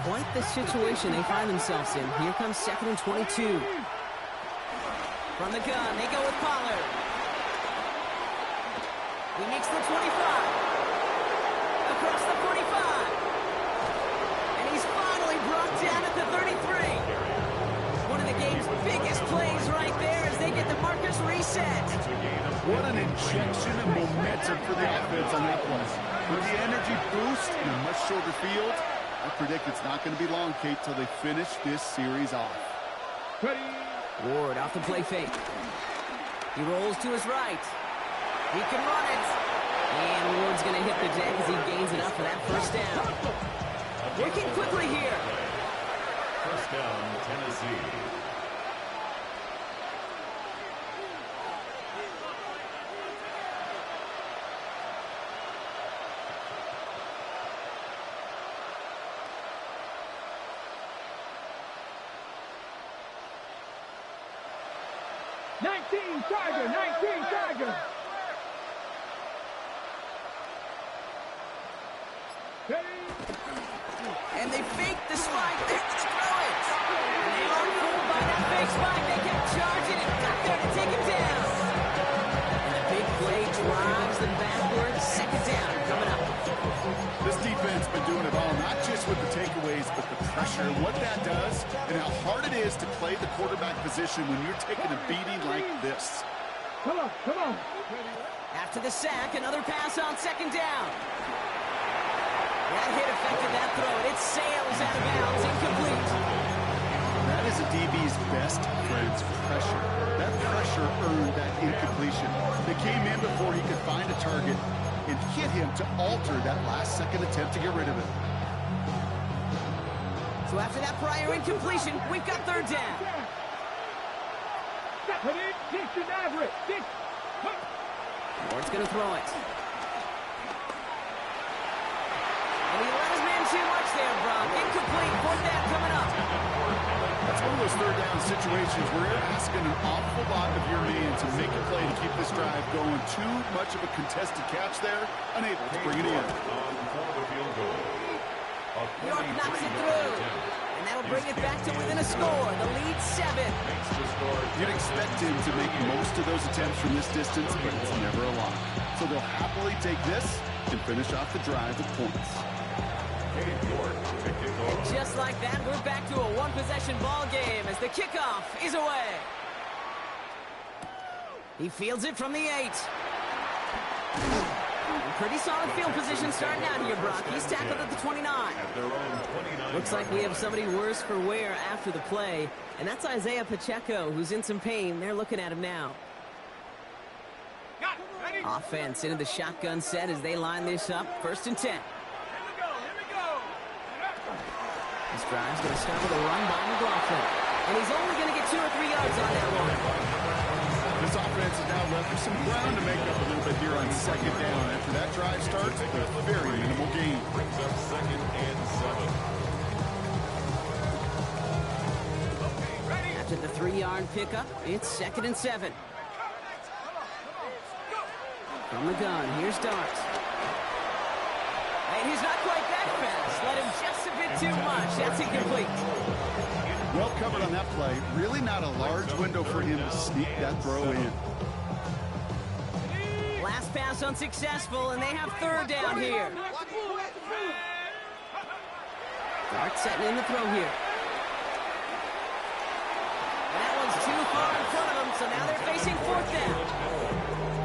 Quite the situation they find themselves in. Here comes 2nd and 22. From the gun, they go with Pollard. He makes the 25. Across the 45. And he's finally brought down at the 33. One of the game's biggest plays right there as they get the markers reset. What an injection of momentum for the offense on that play. With the energy boost in a much shorter field, I predict it's not going to be long, Kate, till they finish this series off. Ward off the play fake. He rolls to his right. He can run it. And Ward's going to hit the deck as he gains enough for that first down. Working quickly here. First down, Tennessee. Tiger. And they fake the spike. They're going to throw it. And they aren't fooled by that fake spike. They kept charging and got there to take him down. And the big play drives them backwards. 2nd down coming up. This defense has been doing it all, not just with the takeaways, but the pressure, what that does, and how hard it is to play the quarterback position when you're taking a beating like this. Come on. After the sack, another pass on 2nd down. That hit affected that throw. It sails out of bounds, incomplete. That is a DB's best friend's pressure. That pressure earned that incompletion. They came in before he could find a target and hit him to alter that last-second attempt to get rid of it. So after that prior incompletion, we've got 3rd down. Ward's going to throw it. And he let his man too much there, Brock. Incomplete. 4th down coming up. That's one of those 3rd down situations where you're asking an awful lot of your man to make a play to keep this drive going. Too much of a contested catch there, unable to bring it in. York knocks it through. And that'll bring it back to within a score. The lead 7. You'd expect him to make most of those attempts from this distance, but it's never a lot. So they'll happily take this and finish off the drive with points. And just like that, we're back to a one-possession ball game as the kickoff is away. He fields it from the 8. Pretty solid field position starting out here, Brock. He's tackled at the 29. Looks like we have somebody worse for wear after the play, and that's Isaiah Pacheco, who's in some pain. They're looking at him now. Offense into the shotgun set as they line this up. 1st and 10. This drive's going to start with a run by McLaughlin, and he's only going to get 2 or 3 yards on that one. This offense is now left with some ground to make up a little bit here on 2nd down. After that drive starts, a very minimal gain. Brings up 2nd and 7. After the 3-yard pickup, it's 2nd and 7. From the gun, here's Dart. And he's not quite that fast. Let him just a bit too much. That's incomplete. Well covered on that play. Really not a large window for him to sneak that throw in. Last pass unsuccessful, and they have 3rd down here. Dart setting in the throw here. And that one's too far in front of them, so now they're facing 4th down.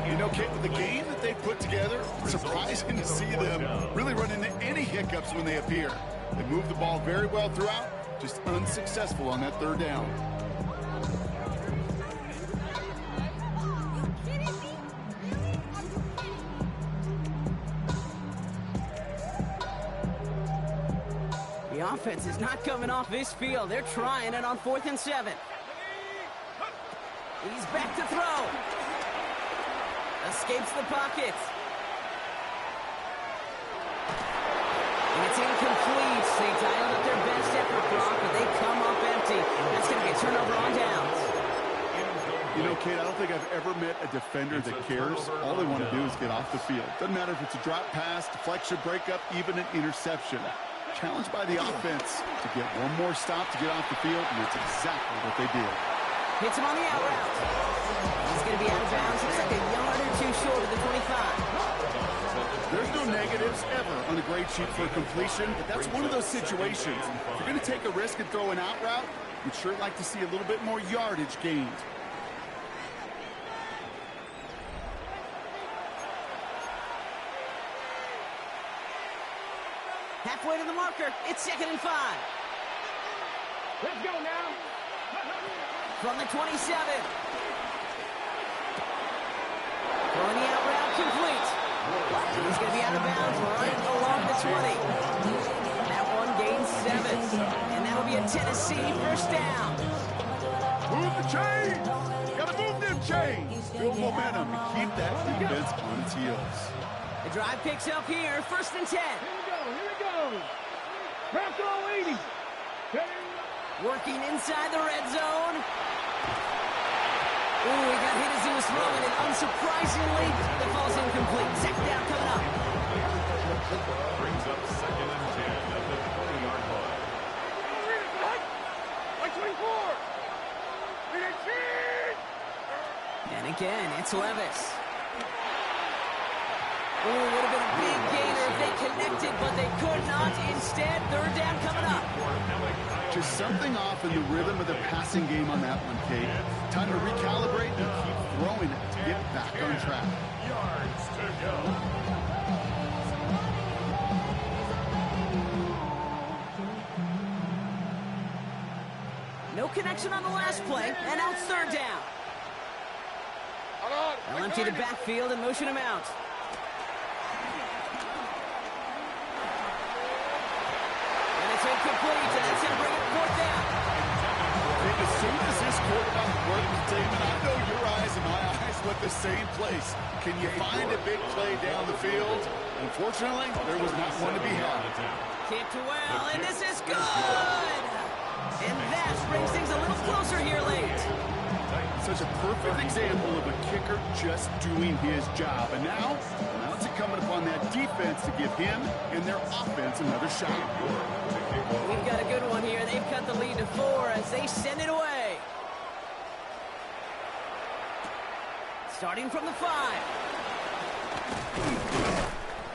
You know, Kate, with the game that they put together, it's surprising to see them really run into any hiccups when they appear. They move the ball very well throughout, just unsuccessful on that 3rd down. The offense is not coming off this field. They're trying it on 4th and 7. He's back to throw. Escapes the pocket. And it's incomplete. They dialed up their best effort, Brock, but they come up empty. That's going to get turned over on downs. You know, Kate, I don't think I've ever met a defender that cares. All they want to do is get off the field. Doesn't matter if it's a drop pass, deflection, breakup, even an interception. challenged by the offense to get one more stop to get off the field, and that's exactly what they did. Hits him on the out route. He's going to be out of bounds. Looks like a yard or two short of the 25. There's no negatives ever on a grade sheet for a completion, but that's one of those situations. If you're going to take a risk and throw an out route, you'd sure like to see a little bit more yardage gained. Halfway to the marker. It's 2nd and 5. Let's go now. From the 27. Throwing the out route complete. He's going to be out of bounds right along the 20. That one gains 7. And that'll be a Tennessee first down. Move the chains! Gotta move them chains! Build momentum and keep that defense on its heels. The drive picks up here. 1st and 10. Here we go. Craft all 80. Working inside the red zone. Ooh, he got hit as he was throwing it. Unsurprisingly, the ball's incomplete. Second down coming up. Brings up 2nd and 10 at the 20-yard line. Like 24. And again, it's Levis. Ooh, would have been a big gainer if they connected, but they could not. Instead, 3rd down coming up. Just something off in the rhythm of the passing game on that one, Kate. Time to recalibrate and keep throwing it to get back on track. Yards to go. No connection on the last play, and now it's 3rd down. They'll empty the backfield and motion him out. And it's incomplete, and that's going to bring it 4th down. As soon as this quarterback broke the tape, and I know your eyes and my eyes went the same place. Can you find a big play down the field? Unfortunately, there was not one to be had. Kicked well, and this is good! And that brings things a little closer here late. Such a perfect example of a kicker just doing his job. And now it's incumbent upon that defense to give him and their offense another shot. We've got a good one here. They've cut the lead to 4 as they send it away. Starting from the 5.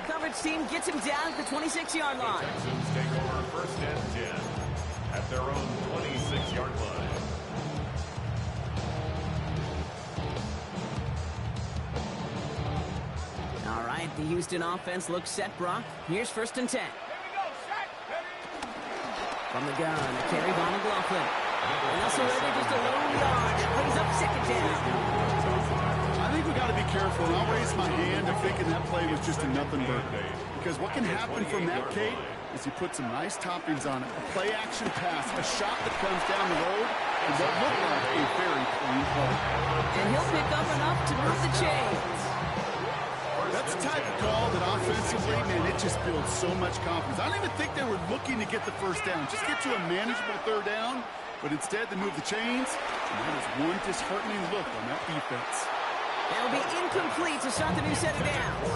Coverage team gets him down at the 26-yard line. Texans take over 1st and 10 at their own 26-yard line. All right, the Houston offense looks set, Brock. Here's 1st and 10. From the gun, a carry by McLaughlin. And also ready just a lone yard. That brings up 2nd down. I think we got to be careful, and I'll raise my hand of thinking that play was just a nothing burger. Because what can happen from that, Kate, is you put some nice toppings on it. A play-action pass, a shot that comes down the road, and what look like a very clean play. And he'll pick up enough to move the chains. That's the type of call that offensively, man, it just builds so much confidence. I don't even think they were looking to get the 1st down. Just get to a manageable 3rd down, but instead they move the chains, and that is one disheartening look on that defense. That'll be incomplete to start the new set of downs.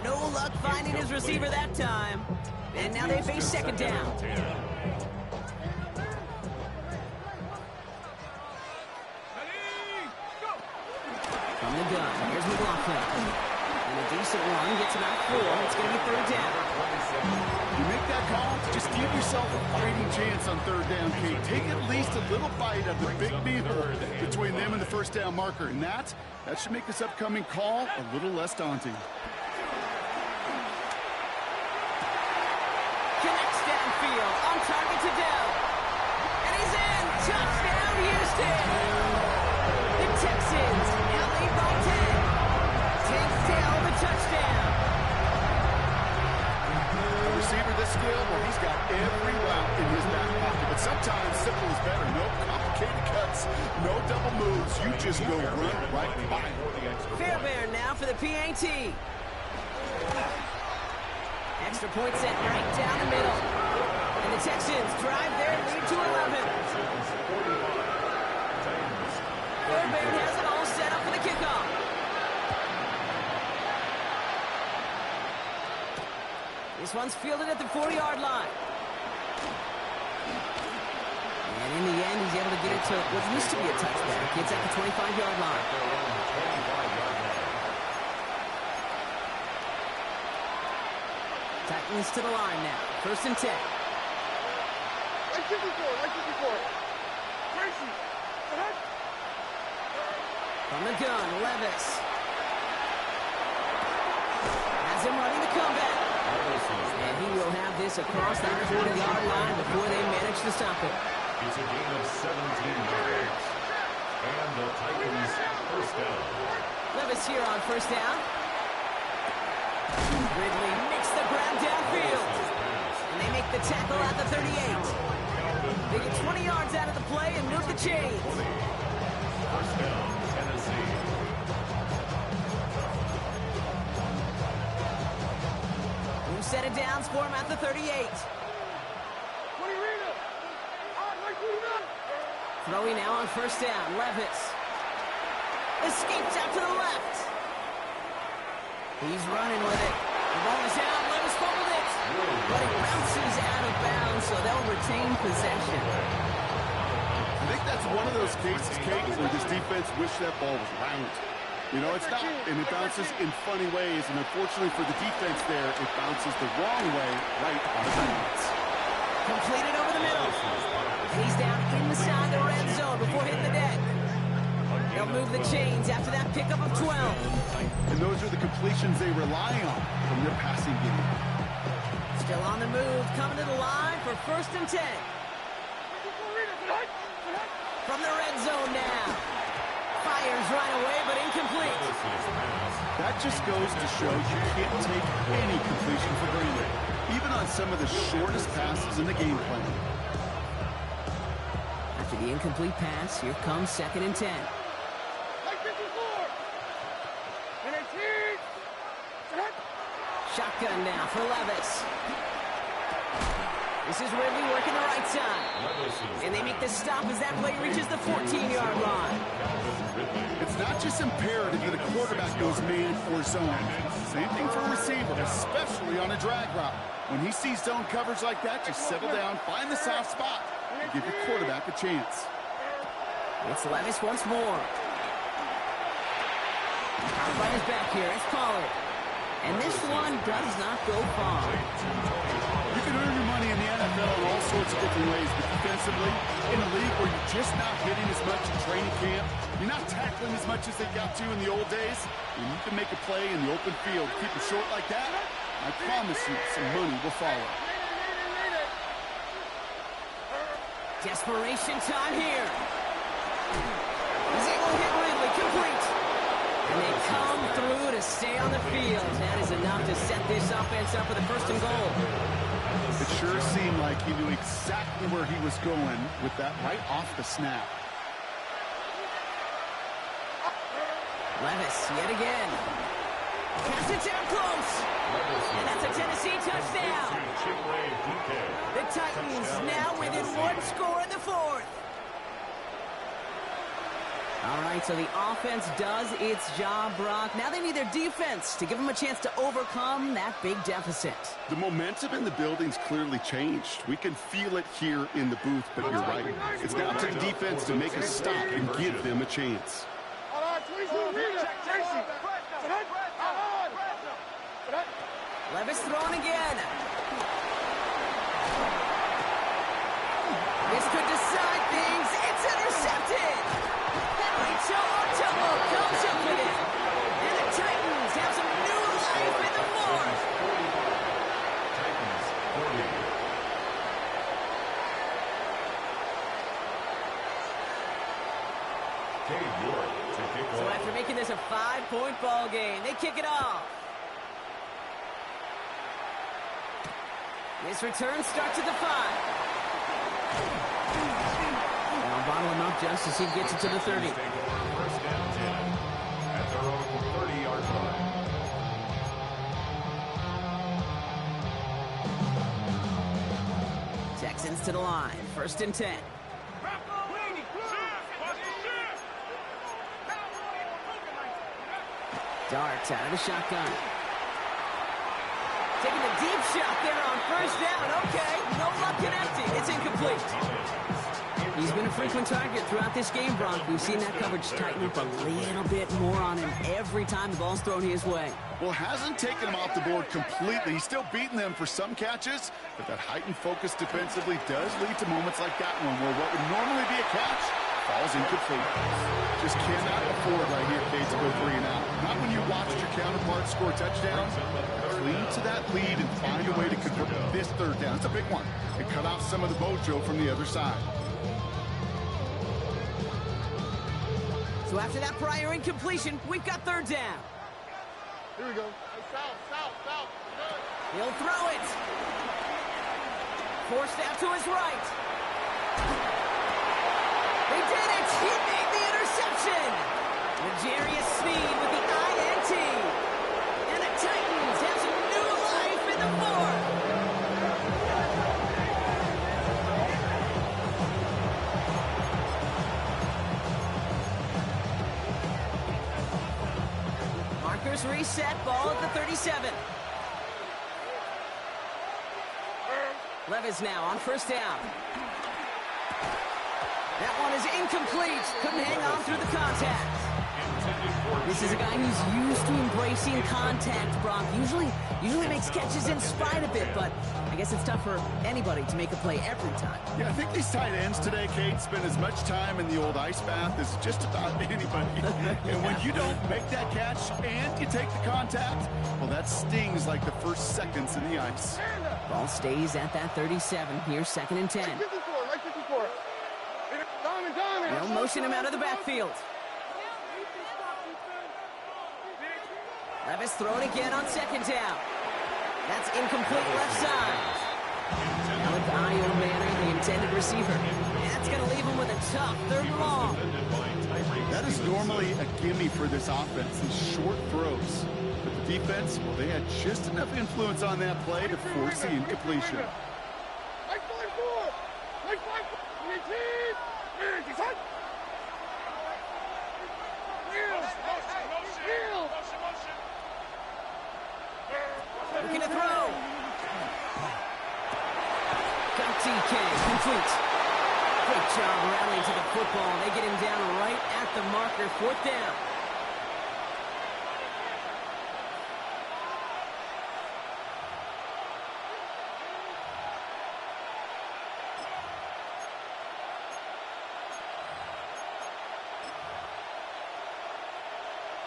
No luck finding his receiver that time. And now they face 2nd down. From the gun, here's McLaughlin. And a decent one gets about 4. It's going to be 3rd down. You make that call, just give yourself a fighting chance on 3rd down, Kate. Take at least a little bite of the big meal between them and the 1st down marker. And that should make this upcoming call a little less daunting. Connects downfield, on target to Dell. And he's in! Touchdown, Houston! The Texans now lead by 10. Takes Dell the touchdown. A receiver this skilled, well, he's got every route in his back pocket. But sometimes simple is better. No complicated cuts, no double moves. You just go run right by him. Fairbairn now for the PAT. Extra point set right down the middle. And the Texans drive their lead to 11. Fairbairn has it all set up for the kickoff. This one's fielded at the 40-yard line. And in the end, he's able to get it to what used to be a touchback. It's at the 25-yard line. Titans to the line now. 1st and 10. Like this before. Tracy. From the gun, Levis. Has him running the comeback. And he will have this across that 40-yard line before they manage to stop it. It's a gain of 17 yards. And the Titans first down. Levis here on 1st down. Ridley makes the grab downfield. And they make the tackle at the 38. They get 20 yards out of the play and move the chains. First down, Tennessee. New set of downs for him at the 38. Throwing now on 1st down. Levis escapes out to the left. He's running with it. The ball is out. Levis fumbled it. But it bounces out of bounds, so they'll retain possession. I think that's one of those cases, Kate, where this defense wished that ball was round. You know, it's not, and it bounces in funny ways, and unfortunately for the defense there, it bounces the wrong way right on the bounds. Completed over the middle. And he's down inside the red zone before hitting the deck. They'll move the chains after that pickup of 12. And those are the completions they rely on from their passing game. Still on the move, coming to the line for 1st and 10. From the red zone now. Fires right away, but incomplete. That just goes to show you can't take any completion for granted, even on some of the shortest passes in the game plan. After the incomplete pass, here comes 2nd and 10. Shotgun now for Levis. This is Ridley working the right side. And they make the stop as that play reaches the 14-yard line. It's not just imperative that a quarterback goes man or zone. Same thing for a receiver, especially on a drag route. When he sees zone coverage like that, just settle down, find the soft spot, and give your quarterback a chance. It's Levis once more. Powered by his back here, it's Pollard. And this one does not go far. You can earn your money in the NFL in all sorts of different ways, but defensively, in a league where you're just not hitting as much in training camp, you're not tackling as much as they got to in the old days, and you can make a play in the open field, keep it short like that, I promise you some money will follow. Desperation time here. He's able to hit Ridley, complete. And they come through to stay on the field. That is enough to set this offense up with a 1st and goal. It sure seemed like he knew exactly where he was going with that right off the snap. Levis, yet again. Pass it down close. And that's a Tennessee touchdown. The Titans now within 1 score in the 4th. All right, so the offense does its job, Brock. Now they need their defense to give them a chance to overcome that big deficit. The momentum in the building's clearly changed. We can feel it here in the booth, but you're right. It's now to the defense to make a stop and give them a chance. Levis throwing again. This could decide things. It's intercepted. Tomo comes up with it. And the Titans have some new life in the 4th. Titans 40. Cade York to kick So off. after making this a 5-point ball game, they kick it off. This return starts at the 5. Now bottle him up just as he gets it to the 30. First and 10 at their own 30-yard line. Texans to the line. 1st and 10. Dart out of the shotgun. Taking a deep shot there on first down. Okay, no luck connecting. It's incomplete. He's been a frequent target throughout this game, Bronk. We've seen that coverage tighten up a little bit more on him every time the ball's thrown his way. Well, hasn't taken him off the board completely. He's still beating them for some catches, but that heightened focus defensively does lead to moments like that one where what would normally be a catch falls incomplete. Just cannot afford right here, Kate, to go 3 and out. Not when you watched your counterpart score touchdowns. Cling to that lead and find a way to convert this third down. It's a big one. And cut off some of the mojo from the other side. So after that prior incompletion, we've got third down. Here we go. South. He'll throw it. Forced out to his right. They did it! He made the interception! L'Jarius Sneed with the INT. And the Titans have some new life in the fourth. Markers reset, ball at the 37. Levis now on first down. That one is incomplete. Couldn't hang on through the contact. This is a guy who's used to embracing contact, Bronk. Usually makes catches in spite of it, but I guess it's tough for anybody to make a play every time. Yeah, I think these tight ends today, Kate, spend as much time in the old ice bath as just about anybody. And when you don't make that catch and you take the contact, well, that stings like the first seconds in the ice. Ball stays at that 37. Here's 2nd and 10. Like 54. They'll motion him out of the backfield. Levis throwing again on 2nd down. That's incomplete left side. Alec Manor, the intended receiver. That's going to leave him with a tough 3rd and long. That is normally a gimme for this offense, these short throws. But the defense, well, they had just enough influence on that play to force the incompletion. Looking to throw. Got TK, complete. Great job rallying to the football. They get him down right at the marker, 4th down.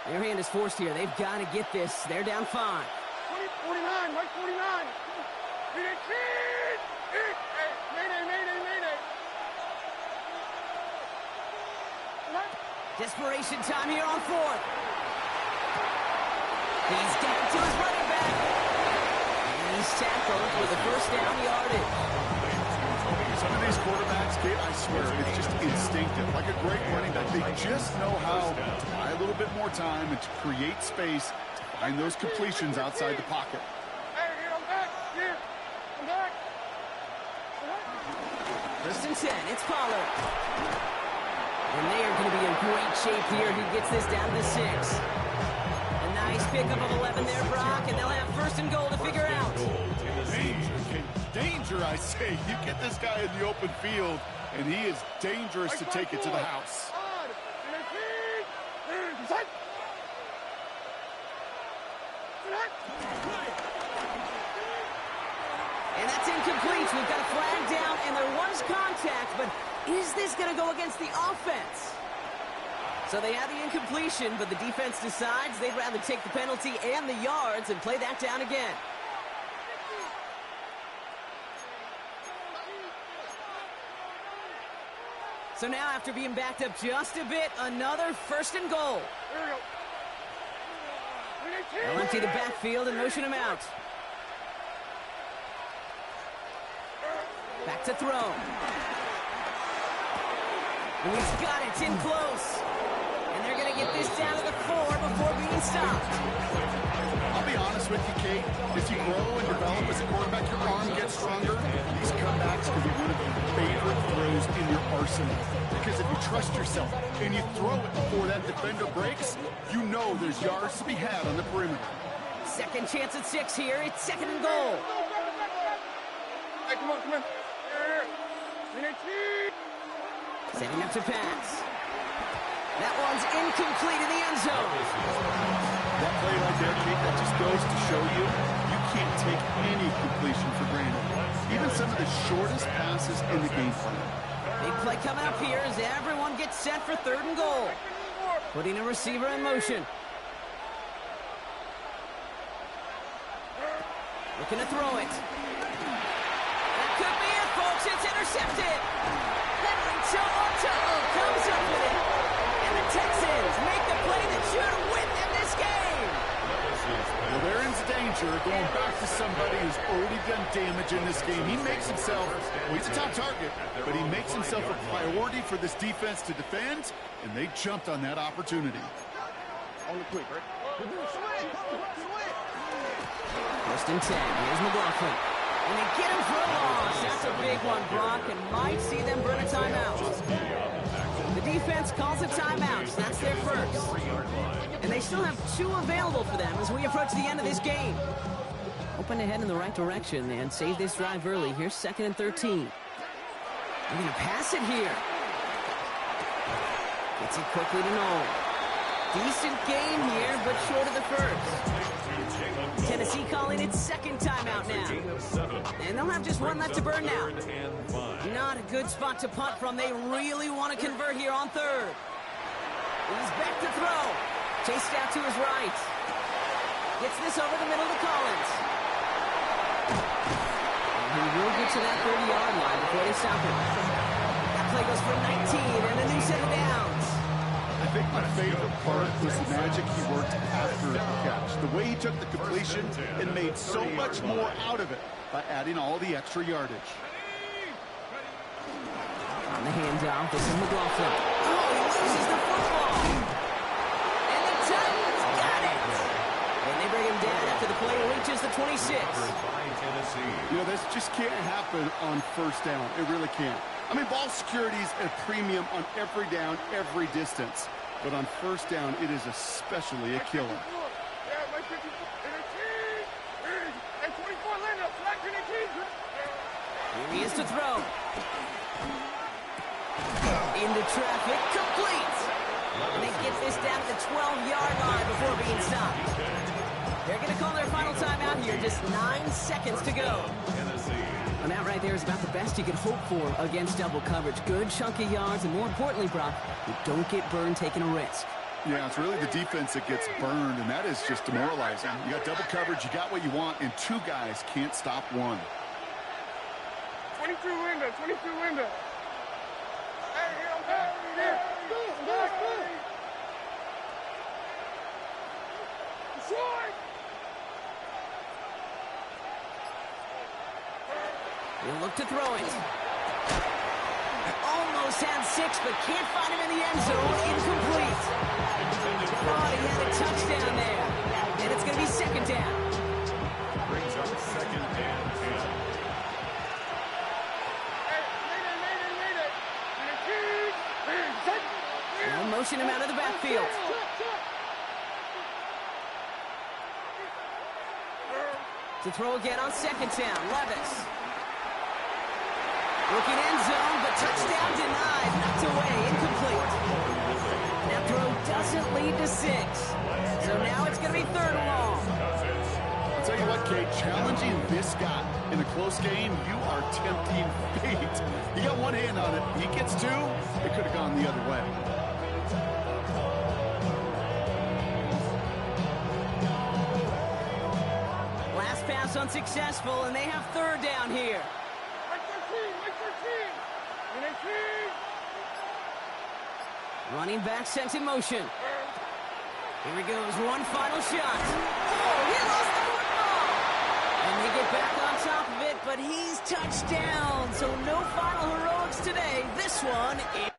Their hand is forced here. They've got to get this. They're down 5. 49, Mike 49. Mayday. Desperation time here on 4th. He's got it to his running back. And he's tackled with a 1st down yardage. Some of these quarterbacks, Kate, I swear, it's just instinctive. Like a great running back, they just know how to buy a little bit more time and to create space to find those completions outside the pocket. I'm back. 1st and 10, it's Pollard. And they are going to be in great shape here. He gets this down to 6. A nice pickup of 11 there, Brock, and they'll have 1st and goal to figure out. Danger, I say. You get this guy in the open field, and he is dangerous to take it to the house. And that's incomplete. We've got a flag down, and there was contact, but is this going to go against the offense? So they have the incompletion, but the defense decides they'd rather take the penalty and the yards and play that down again. So now, after being backed up just a bit, another 1st and goal. They'll empty the backfield and motion him out. Back to throw. And he's got it in close. And they're going to get this down to the 4 before being stopped. I'll be honest with you, Kate. As you grow and develop as a quarterback, your arm gets stronger. These comebacks can be one of your favorite throws in your arsenal. Because if you trust yourself and you throw it before that defender breaks, you know there's yards to be had on the perimeter. Second chance at 6 here. It's second and goal. Hey, come on, come on. Setting up to pass. That one's incomplete in the end zone. That play right there, Kate, that just goes to show you, you can't take any completion for granted. Even some of the shortest passes in the game plan. Big play coming up here as everyone gets set for third and goal. Putting a receiver in motion. Looking to throw it. That could be it, folks. It's intercepted. Henry toe-on-toe comes up with it. And the Texans make the play that should win them this game. Well, they're in danger going back to somebody who's already done damage in this game. He makes himself, well, he's a top target, but he makes himself a priority for this defense to defend, and they jumped on that opportunity. On the quick, right? First and 10. Here's McLaughlin. And they get him for a loss. That's a big one, Brock, and might see them burn a timeout. The defense calls a timeout. That's their first. And they still have 2 available for them as we approach the end of this game. Hoping to head in the right direction and save this drive early. Here's second and 13. They're going to pass it here. Gets it quickly to Noel. Decent game here, but short of the first. Tennessee calling its second timeout now. And they'll have just one left to burn now. Not a good spot to punt from. They really want to convert here on third. He's back to throw. Chased out to his right. Gets this over the middle to Collins. And he will get to that 30-yard line before they stop him. That play goes for 19 and a new set of downs. I think my favorite part was the magic he worked after the catch. The way he took the completion and made so much more out of it by adding all the extra yardage. On the handoff, this is McLaughlin. Oh, he loses the football. And the Titans got it. And they bring him down after the play reaches the 26. You know, this just can't happen on first down. It really can't. I mean, ball security is a premium on every down, every distance. But on first down, it is especially a killer. Here he is to throw. Into traffic, complete. And they get this down to the 12-yard line before being stopped. They're going to call their final timeout here. Just 9 seconds to go. And that right there is about the best you could hope for against double coverage. Good chunky yards, and more importantly, Brock, you don't get burned taking a risk. Yeah, it's really the defense that gets burned, and that is just demoralizing. You got double coverage, you got what you want, and 2 guys can't stop one. 22 window, 22 window. He'll look to throw it. Almost had 6, but can't find him in the end zone. Incomplete. Thought he had a touchdown there. And it's going to be second down. Brings up second and 10. They'll motion him out of the backfield. To throw again on second down. Levis. Looking end zone, but touchdown denied. Knocked away, incomplete. That throw doesn't lead to 6. So now it's going to be third and long. I'll tell you what, Kate, challenging this guy in a close game, you are tempting fate. You got one hand on it. He gets 2, it could have gone the other way. Last pass unsuccessful, and they have third down here. Running back sent in motion. Here he goes, one final shot. Oh, he lost the football! And they get back on top of it, but he's touched down. So no final heroics today. This one is...